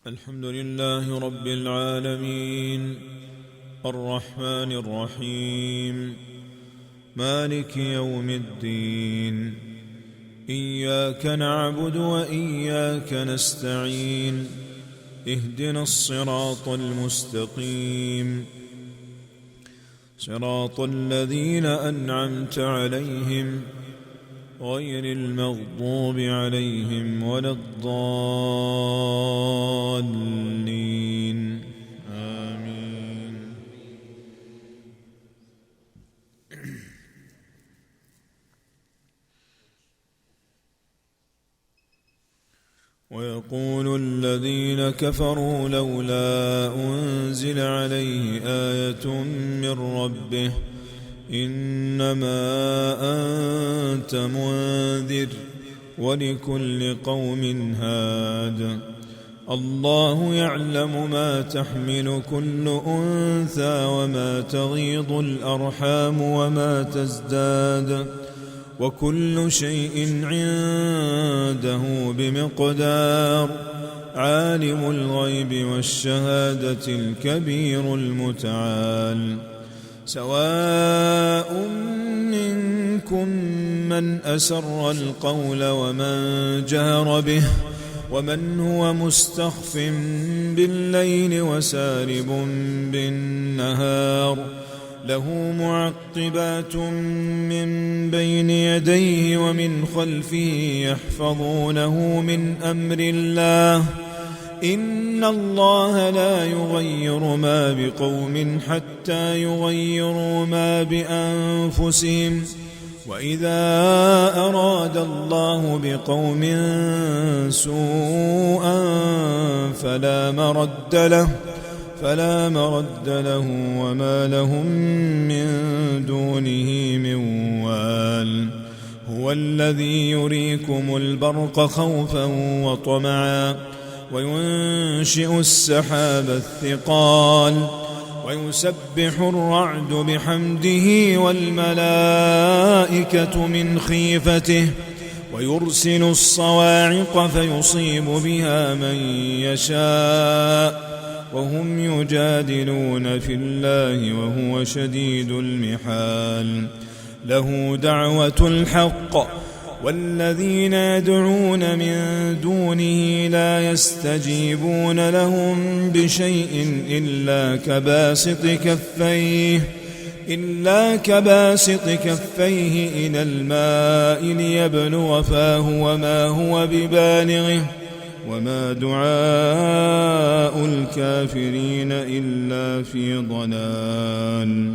الحمد لله رب العالمين الرحمن الرحيم مالك يوم الدين إياك نعبد وإياك نستعين اهدنا الصراط المستقيم صراط الذين أنعمت عليهم غير المغضوب عليهم ولا الضالين آمين. ويقول الذين كفروا لولا أنزل عليه آية من ربه إنما أنت منذر ولكل قوم هاد الله يعلم ما تحمل كل أنثى وما تغيض الأرحام وما تزداد وكل شيء عنده بمقدار عالم الغيب والشهادة الكبير المتعال سواء منكم من أسر القول ومن جهر به ومن هو مستخف بالليل وسارب بالنهار له معقبات من بين يديه ومن خلفه يحفظونه من أمر الله إن الله لا يغير ما بقوم حتى يغيروا ما بأنفسهم وإذا أراد الله بقوم سوءا فلا مرد له وما لهم من دونه من وال هو الذي يريكم البرق خوفا وطمعا وينشئ السحاب الثقال ويسبح الرعد بحمده والملائكة من خيفته ويرسل الصواعق فيصيب بها من يشاء وهم يجادلون في الله وهو شديد المحال له دعوة الحق والذين يدعون من دونه لا يستجيبون لهم بشيء إلا كباسط كفيه إلى الماء ليبلغ فاه وما هو ببالغه وما دعاء الكافرين إلا في ضلال